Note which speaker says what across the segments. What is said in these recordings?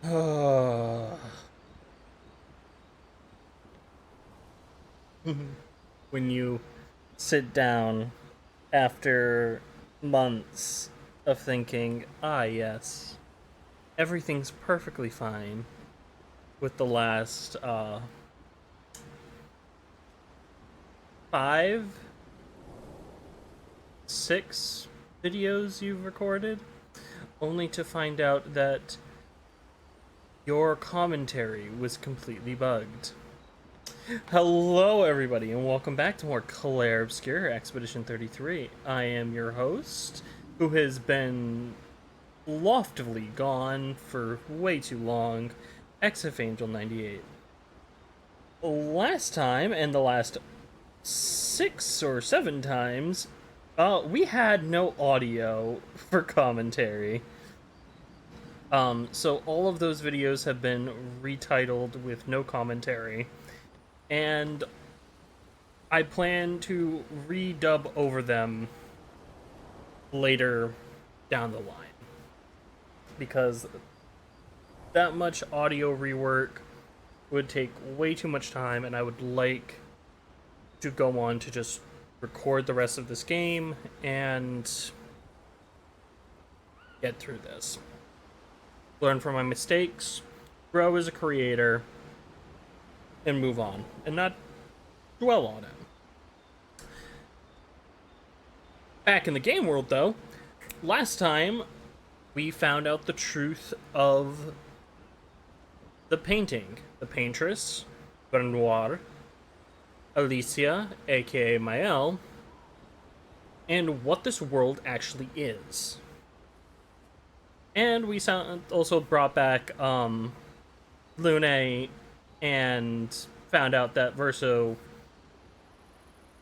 Speaker 1: When you sit down after months of thinking, ah, yes, everything's perfectly fine with the last five, six videos you've recorded, only to find out that your commentary was completely bugged. Hello, everybody, and welcome back to more Clair, Obscur, Expedition 33. I am your host, who has been loftily gone for way too long, XFAngel 98. Last time, and the last 6 or 7 times, we had no audio for commentary. So all of those videos have been retitled with no commentary. And I plan to redub over them later down the line. Because that much audio rework would take way too much time, and I would like to go on to just record the rest of this game and get through this. Learn from my mistakes, grow as a creator, and move on, and not dwell on it. Back in the game world, though, last time we found out the truth of the painting. The paintress, Renoir, Alicia, aka Maëlle, and what this world actually is. And we also brought back Lune and found out that Verso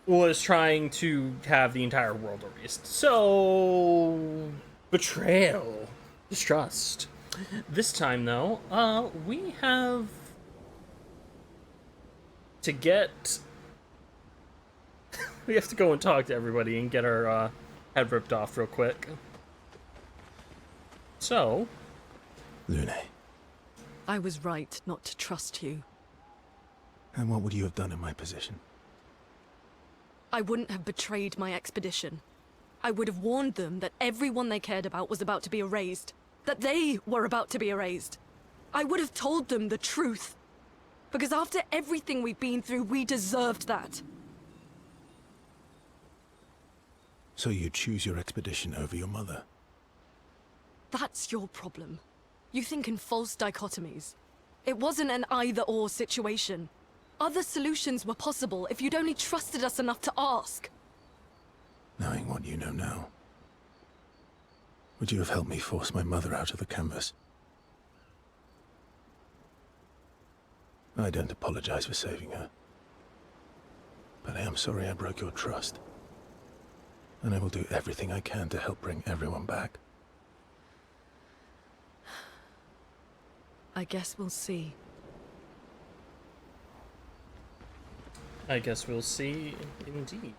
Speaker 1: was trying to have the entire world erased. So, betrayal, distrust. This time, though, we have to get... we have to go and talk to everybody and get our head ripped off real quick. So...
Speaker 2: Lune.
Speaker 3: I was right not to trust you.
Speaker 2: And what would you have done in my position?
Speaker 3: I wouldn't have betrayed my expedition. I would have warned them that everyone they cared about was about to be erased. That they were about to be erased. I would have told them the truth. Because after everything we've been through, we deserved that.
Speaker 2: So you choose your expedition over your mother?
Speaker 3: That's your problem. You think in false dichotomies. It wasn't an either-or situation. Other solutions were possible if you'd only trusted us enough to ask.
Speaker 2: Knowing what you know now, would you have helped me force my mother out of the canvas? I don't apologize for saving her. But I am sorry I broke your trust. And I will do everything I can to help bring everyone back.
Speaker 3: I guess we'll see.
Speaker 1: I guess we'll see, indeed.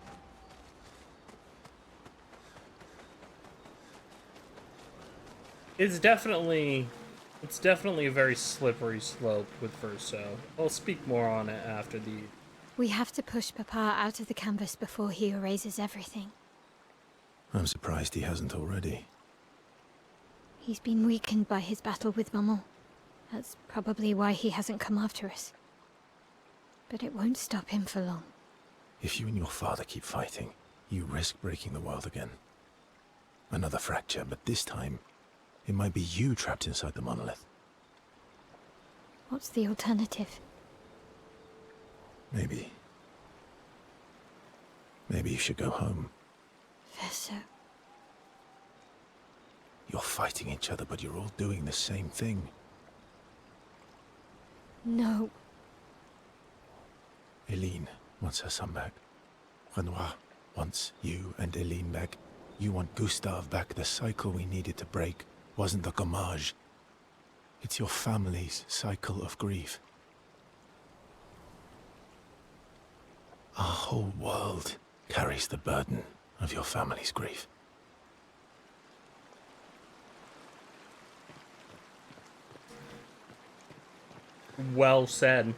Speaker 1: It's definitely a very slippery slope with Verso. I'll speak more on it after the...
Speaker 4: We have to push Papa out of the canvas before he erases everything.
Speaker 2: I'm surprised he hasn't already.
Speaker 4: He's been weakened by his battle with Maman. That's probably why he hasn't come after us. But it won't stop him for long.
Speaker 2: If you and your father keep fighting, you risk breaking the world again. Another fracture, but this time, it might be you trapped inside the monolith.
Speaker 4: What's the alternative?
Speaker 2: Maybe you should go home.
Speaker 4: Verso.
Speaker 2: You're fighting each other, but you're all doing the same thing.
Speaker 4: No.
Speaker 2: Eileen wants her son back. Renoir wants you and Eileen back. You want Gustave back. The cycle we needed to break wasn't the gommage. It's your family's cycle of grief. Our whole world carries the burden of your family's grief.
Speaker 1: Well said.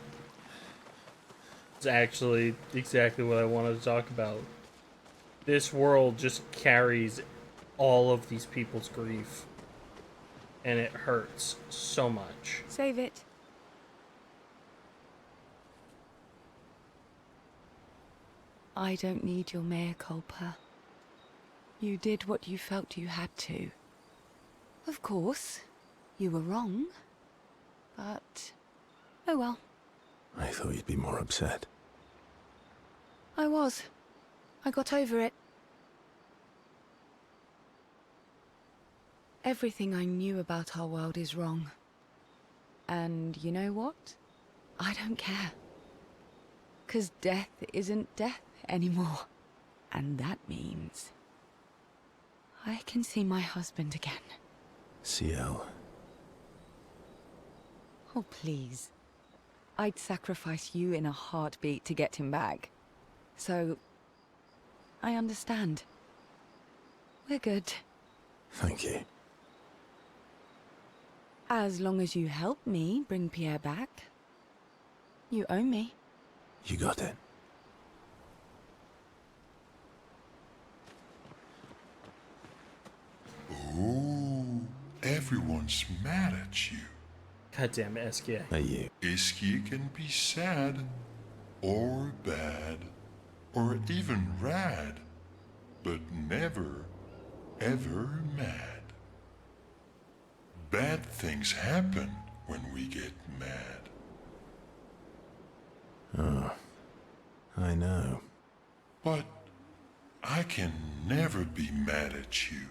Speaker 1: It's actually exactly what I wanted to talk about. This world just carries all of these people's grief, and it hurts so much.
Speaker 3: Save it. I don't need your mea culpa. You did what you felt you had to. Of course, you were wrong. But, oh well.
Speaker 2: I thought you'd be more upset.
Speaker 3: I was. I got over it. Everything I knew about our world is wrong. And you know what? I don't care. 'Cause death isn't death anymore. And that means I can see my husband again.
Speaker 2: CL.
Speaker 3: Oh, please. I'd sacrifice you in a heartbeat to get him back. So, I understand. We're good.
Speaker 2: Thank you.
Speaker 3: As long as you help me bring Pierre back. You owe me.
Speaker 2: You got it.
Speaker 5: Oh, everyone's mad at you.
Speaker 1: Goddamn SK.
Speaker 2: Hey, you.
Speaker 5: Ischia can be sad, or bad, or even rad, but never, ever mad. Bad things happen when we get mad.
Speaker 2: Oh, I know.
Speaker 5: But I can never be mad at you.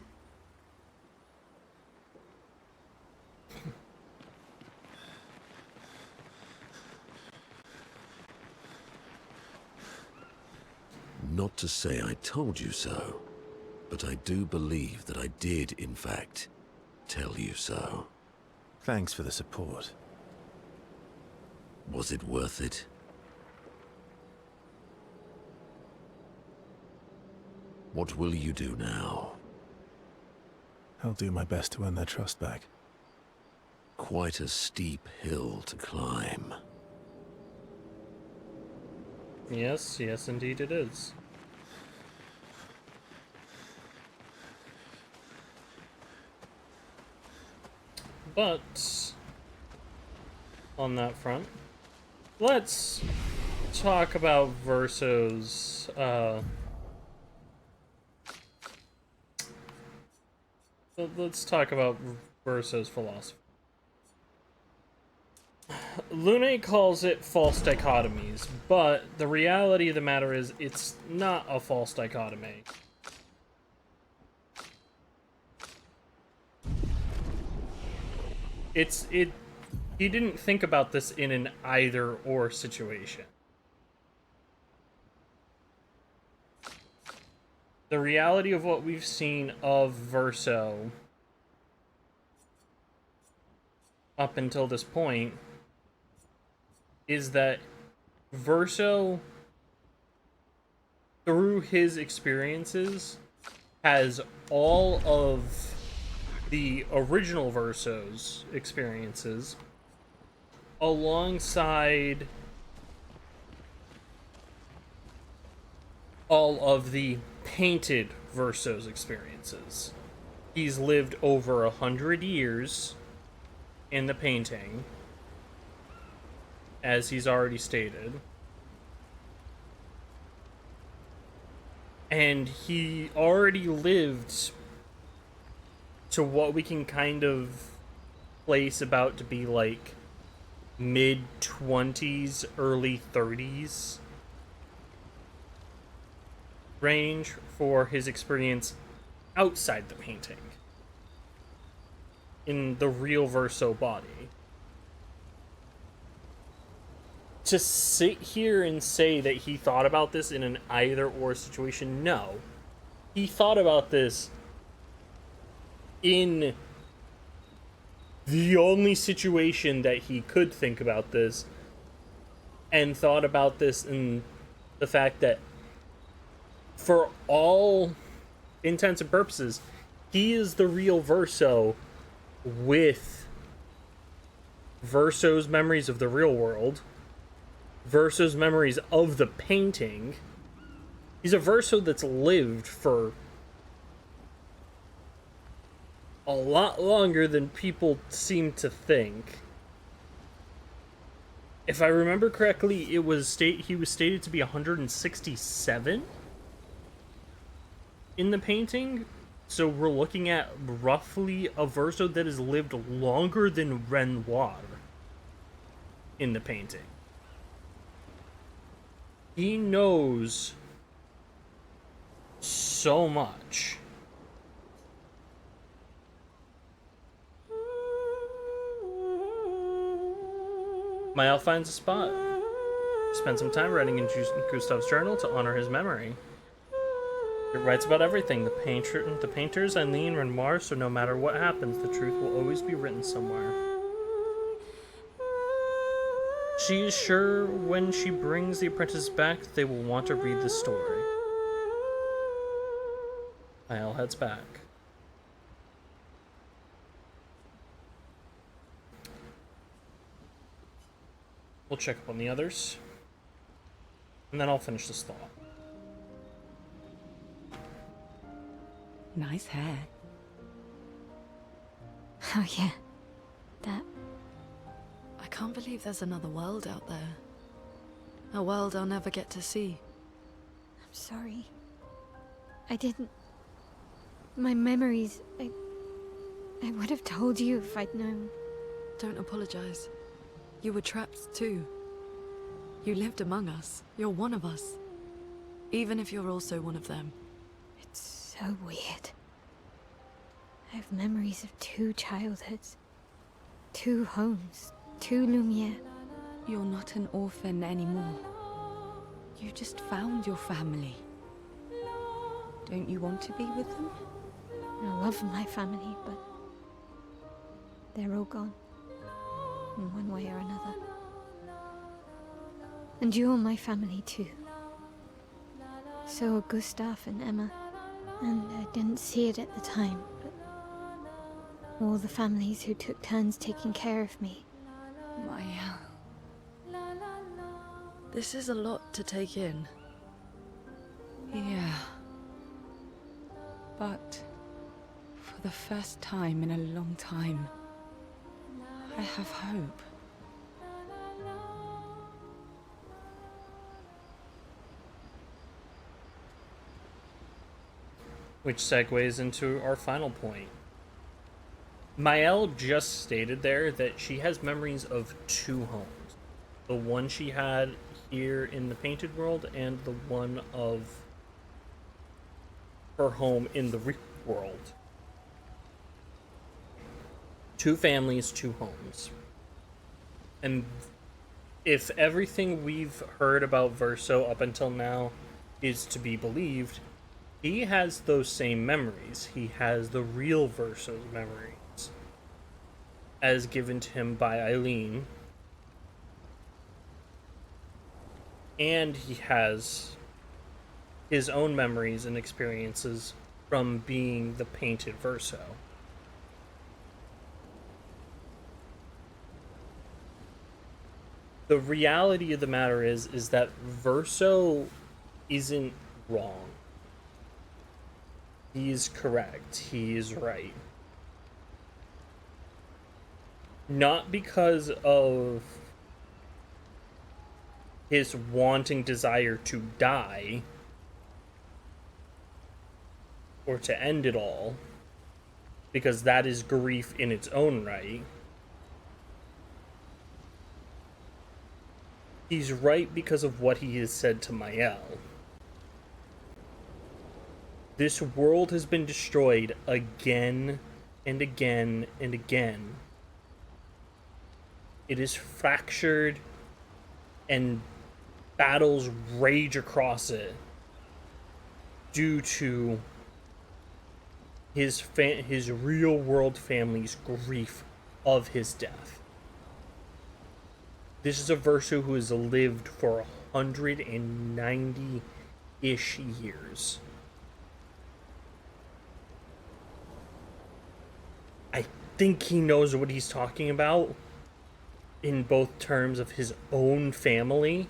Speaker 6: Not to say I told you so, but I do believe that I did, in fact, tell you so.
Speaker 2: Thanks for the support.
Speaker 6: Was it worth it? What will you do now?
Speaker 2: I'll do my best to earn their trust back.
Speaker 6: Quite a steep hill to climb.
Speaker 1: Yes, yes, indeed it is. But on that front, let's talk about Verso's let's talk about Verso's philosophy. Lune calls it false dichotomies, but the reality of the matter is it's not a false dichotomy. He didn't think about this in an either or situation. The reality of what we've seen of Verso up until this point is that Verso, through his experiences, has all of the original Verso's experiences alongside all of the painted Verso's experiences. He's lived over 100 years in the painting, as he's already stated. And he already lived to what we can kind of place about to be like mid-20s, early 30s range for his experience outside the painting, in the real Verso body. To sit here and say that he thought about this in an either-or situation, no. He thought about this in the only situation that he could think about this, and thought about this in the fact that, for all intents and purposes, he is the real Verso with Verso's memories of the real world, Verso's memories of the painting. He's a Verso that's lived for a lot longer than people seem to think. If I remember correctly, he was stated to be 167 in the painting. So we're looking at roughly a Verso that has lived longer than Renoir in the painting. He knows so much. Mael finds a spot. Spend some time writing in Gustav's journal to honor his memory. It writes about everything, the painters, Eileen, Renoir, so no matter what happens, the truth will always be written somewhere. She is sure when she brings the apprentice back, they will want to read the story. Mael heads back. We'll check up on the others. And then I'll finish this thought.
Speaker 3: Nice hair.
Speaker 4: Oh yeah, that.
Speaker 3: I can't believe there's another world out there. A world I'll never get to see.
Speaker 4: I'm sorry. I didn't. My memories. I would have told you if I'd known.
Speaker 3: Don't apologize. You were trapped too. You lived among us. You're one of us. Even if you're also one of them.
Speaker 4: It's so weird. I have memories of 2 childhoods, 2 homes, 2 Lumiere.
Speaker 7: You're not an orphan anymore. You just found your family. Don't you want to be with them?
Speaker 4: I love my family, but they're all gone. In one way or another. And you're my family too. So are Gustav and Emma. And I didn't see it at the time, but all the families who took turns taking care of me.
Speaker 7: Maya.
Speaker 3: This is a lot to take in.
Speaker 7: Yeah. But for the first time in a long time, I have hope.
Speaker 1: Which segues into our final point. Mael just stated there that she has memories of 2 homes. The one she had here in the painted world and the one of her home in the real world. 2 families, 2 homes. And if everything we've heard about Verso up until now is to be believed, he has those same memories. He has the real Verso's memories, as given to him by Eileen. And he has his own memories and experiences from being the painted Verso. The reality of the matter is that Verso isn't wrong. He's correct. He is right. Not because of his wanting desire to die or to end it all, because that is grief in its own right. He's right because of what he has said to Mael. This world has been destroyed again and again and again. It is fractured and battles rage across it due to his real world family's grief of his death. This is a Verso who has lived for 190-ish years. I think he knows what he's talking about. in both terms of his own family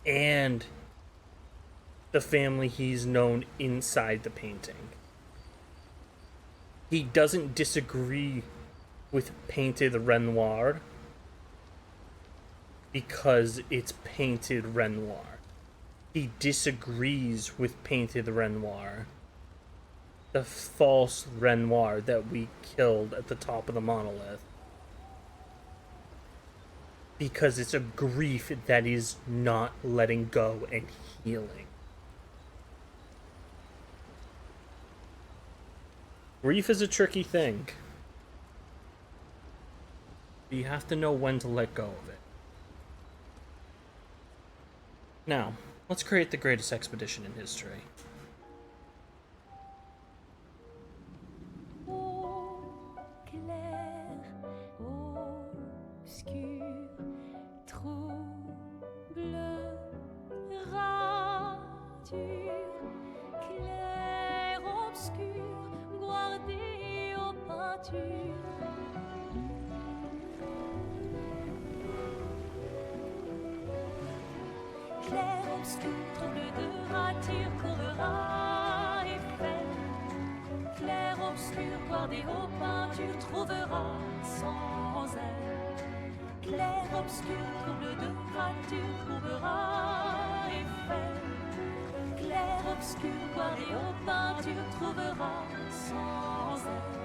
Speaker 1: and the family he's known inside the painting. He doesn't disagree with painted Renoir because it's painted Renoir. He disagrees with painted Renoir, the false Renoir that we killed at the top of the monolith, because it's a grief that is not letting go and healing. Grief is a tricky thing. You have to know when to let go of it. Now, let's create the greatest expedition in history.
Speaker 8: Clair, obscur, trouble, rature, clair, obscur, guardé aux peintures. Clair, obscur, trouble de rature, couvrera et fait. Clair, obscur, guardé aux peintures, trouvera sans elle. Clair, obscur, trouble de rature, trouvera et fait. Clair, obscur, guardé aux peintures, trouvera sans elle.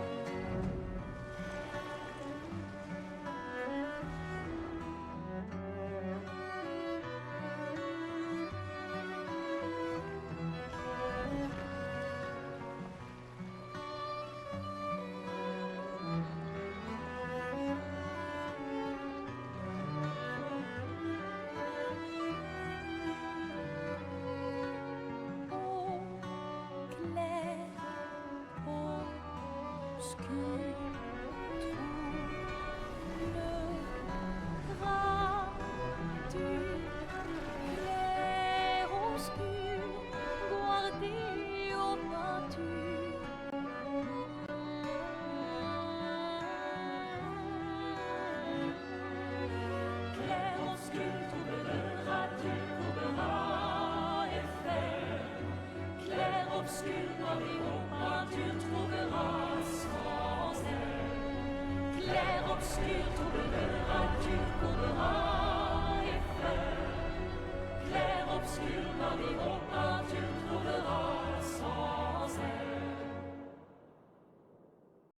Speaker 8: Clair, obscur, guardé aux peintures, trouvera sans elle.